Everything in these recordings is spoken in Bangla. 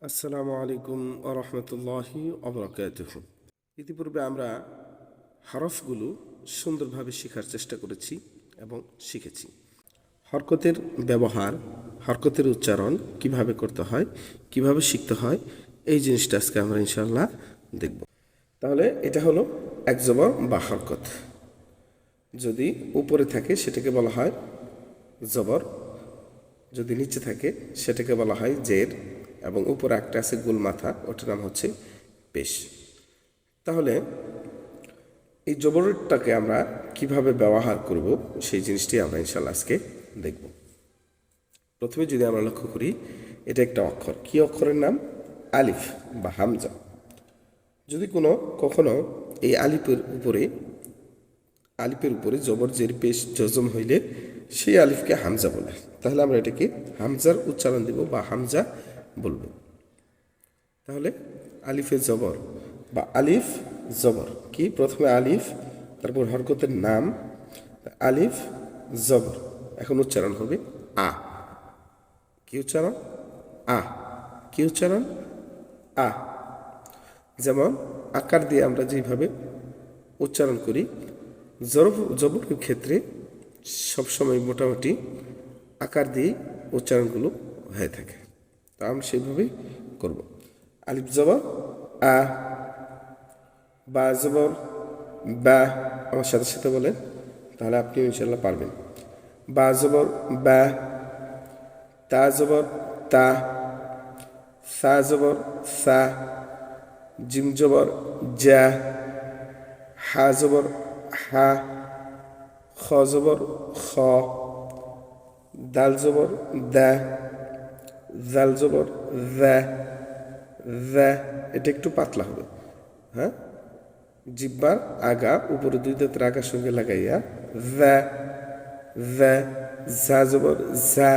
আসসালামু আলাইকুম ওয়া রাহমাতুল্লাহি ওয়া বারাকাতুহু। ইতিপূর্বে আমরা হরফগুলো সুন্দরভাবে শেখার চেষ্টা করেছি এবং শিখেছি। হরকতের ব্যবহার, হরকতের উচ্চারণ কিভাবে করতে হয়, কিভাবে শিখতে হয়, এই জিনিসটা আজকে আমরা ইনশাআল্লাহ দেখব। তাহলে এটা হলো এক জবর বা হরকত। যদি উপরে থাকে সেটাকে বলা হয় জবর, যদি নিচে থাকে সেটাকে বলা হয় জের, এবং উপরে একটা আছে গোল মাথা, ওটার নাম হচ্ছে পেশ। তাহলে এই জবরটাকে আমরা কিভাবে ব্যবহার করব সেই জিনিসটি আমরা ইনশাল্লাহ আজকে দেখব। প্রথমে যদি আমরা লক্ষ্য করি, এটা একটা অক্ষর। কি অক্ষরের নাম? আলিফ বা হামজা। যদি কখনো এই আলিফের উপরে জবর জের পেশ জজম হইলে সেই আলিফকে হামজা বলে, তাহলে আমরা এটাকে হামজার উচ্চারণ দেব বা হামজা বলবো। তাহলে আলিফে জবর বা আলিফ জবর কি? প্রথমে আলিফ, তারপর হরকতের নাম আলিফ জবর। এখন উচ্চারণ হবে আ। কি উচ্চারণ? আ। কি উচ্চারণ? আ। যেমন আকার দিয়ে আমরা যেভাবে উচ্চারণ করি, জবরের ক্ষেত্রে সবসময় মোটামুটি আকার দিয়ে উচ্চারণগুলো হয়ে থাকে। তো আমরা সেইভাবেই করব। আলিফ জবর আ, বা জবর বা। আমার সাথে সাথে বলেন, তাহলে আপনি ইনশাল্লাহ পারবেন। বা জবর বা, তা জবর তা, সা জবর সা, জিম জবর যা, হা জবর হা, খ জবর খ, দাল জবর দা, জাল জবর দা, দা। এটা একটু পাতলা হবে, হ্যাঁ। জিব্বার আগা উপরে দুই দাঁতের আগার সঙ্গে লাগাইয়া দা দা। জা জবর জা,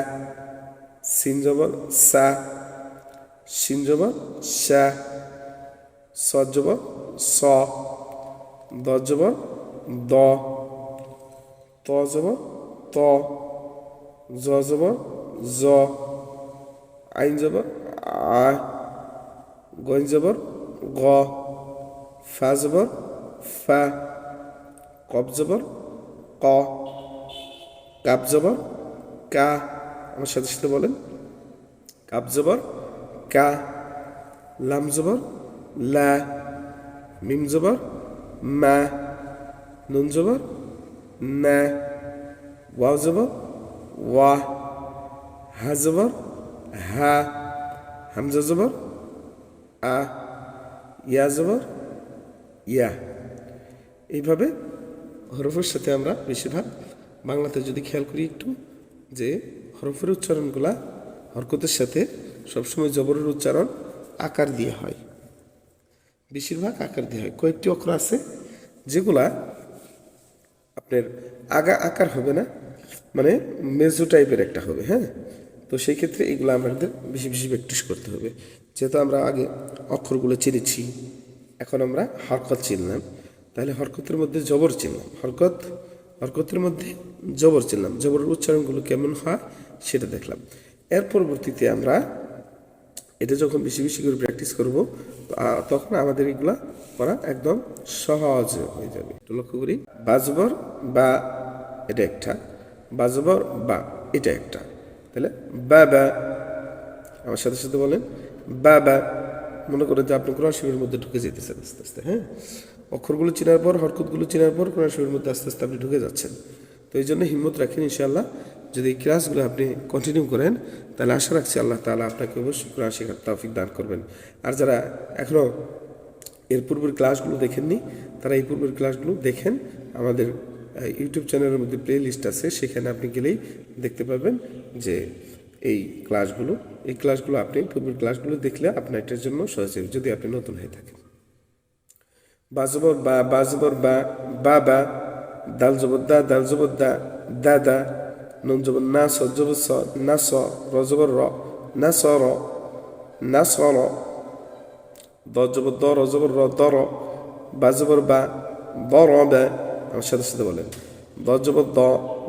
সিন জবর সা, শিন জবর সা, স জবর স, দ জবর দ, ত জবর ত, জ জবর জ, আইন জবর আ, গইন জবর গ, ফা জবর ফা, কব জবর ক, কাপ জবর কা। আমার সাথে সাথে বলেন, কাপ জবর কা, লাম জবর লা, মিম জবর মা, নুন জবর না, ওয়াও জবর ওয়া, হা জবর হা, হামজা জবর আ, ইয়া জবর ইয়া। এইভাবে হরফের সাথে আমরা বেশিরভাগ বাংলাতে যদি খেয়াল করি একটু, যে হরফের উচ্চারণগুলা হরকতের সাথে সবসময় জবরের উচ্চারণ আকার দিয়ে হয়, বেশিরভাগ আকার দিয়ে হয়। কয়েকটি অক্ষর আছে যেগুলা আপনার আগা আকার হবে না, মানে মেজো টাইপের একটা হবে, হ্যাঁ। তো সেই ক্ষেত্রে এগুলো আমাদের বেশি বেশি প্র্যাকটিস করতে হবে। যেহেতু আমরা আগে অক্ষরগুলো চিনেছি, এখন আমরা হরকত চিনলাম, তাহলে হরকতের মধ্যে জবর চিনলাম, হরকতের মধ্যে জবর চিনলাম, জবরের উচ্চারণগুলো কেমন হয় সেটা দেখলাম। এর পরবর্তীতে আমরা এটা যখন বেশি বেশি করে প্র্যাকটিস করব, তখন আমাদের এগুলা করা একদম সহজ হয়ে যাবে। একটু লক্ষ্য করি, বাজবর বা, এটা একটা, বাজবর বা, এটা একটা। তাহলে বাবা। আমার সাথে সাথে বলেন বাবা। মনে করেন যে আপনি কোরআন শরীফের মধ্যে ঢুকে যেতেছেন আস্তে আস্তে, হ্যাঁ। অক্ষরগুলো চেনার পর, হরকতগুলো চেনার পর কোরআন শরীফের মধ্যে আস্তে আস্তে আপনি ঢুকে যাচ্ছেন। তো এই জন্য হিম্মত রাখেন। ইনশাআল্লাহ যদি এই ক্লাসগুলো আপনি কন্টিনিউ করেন, তাহলে আশা রাখছি আল্লাহ তাআলা আপনাকে অবশ্যই কোরআন শেখার তৌফিক দান করবেন। আর যারা এখনও এর পূর্বের ক্লাসগুলো দেখেননি, তারা এই পূর্বের ক্লাসগুলো দেখেন। আমাদের ইউটিউব চ্যানেলের মধ্যে প্লে লিস্ট আছে, সেখানে আপনি গেলেই দেখতে পাবেন যে এই ক্লাসগুলো আপনি পূর্বের ক্লাসগুলো দেখলে আপনার এটার জন্য সহজ হবে, যদি আপনি নতুন হয়ে থাকেন। বাজবর বা, বাজবর বা, বাবা। দাল জবর দা, দাল জবর দা, দাদা। নুন জবর না, স জবর স, না স, র জবর র, না স র, না স র। দ জবর দ, র জবর র, দর। বা জবর বা, বর বা। আমার সাথে সাথে বলেন, দ জবর দ,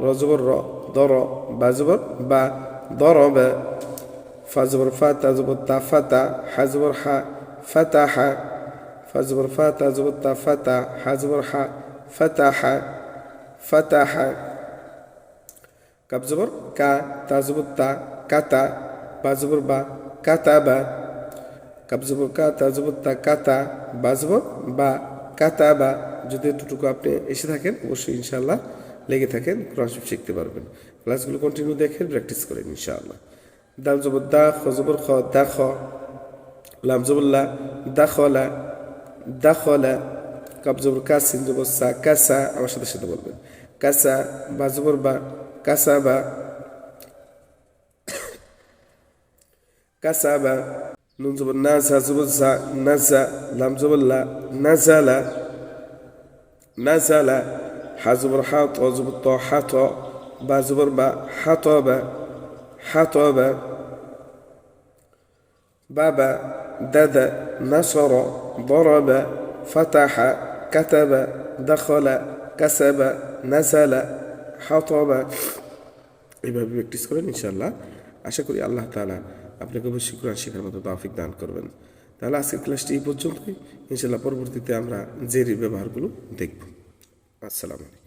র জবর র, দর। বা জবর বা, দর বা। ফা জবর ফা তা জবর তা ফাতা হা জবর হা ফাতাহা ফা জবর ফা তা জবর তা ফাতা হা জবর হা ফাতাহা ফাতাহা কাব জবর কা তা জবর তা কাতা বা জবর বা কাতাবা কাব জবর কা তা জবর তা কাতা বা জবর বা কাতাবা যদি এতটুকু আপনি এসে থাকেন অবশ্যই ইনশাআল্লাহ লেগে থাকেন কোরআন শরীফ শিখতে পারবেন ক্লাসগুলো কন্টিনিউ দেখেন প্র্যাকটিস করেন ইনশাআল্লাহ দাল জবর দা খ জবর খ দা খ লাম জবর লা দাখলা দাখলা কাব জবর কা সিন জবর সা কাসা আমার সাথে সাথে বলবেন কাসা বা জবর বা কাসাবা কাসাবা নুন জবর নাজা জবর জা নাজা লাম জবর লা নাজালা নাজালা হা জবর হা ত জবর ত হা ত বা জবর বা হাতবা হাতবা بابا دادا نصر ضرب فتح كتب دخل كسب نزل حطب এইভাবে প্র্যাকটিস করেন ইনশাআল্লাহ আশা করি আল্লাহ তাআলা আপনাকে অবশ্যই কোরআন শেখার মতো তৌফিক দান করবেন তাহলে আজকের ক্লাসটি এই পর্যন্তই ইনশাআল্লাহ পরবর্তীতে আমরা জেরির ব্যবহারগুলো দেখব আসসালামু আলাইকুম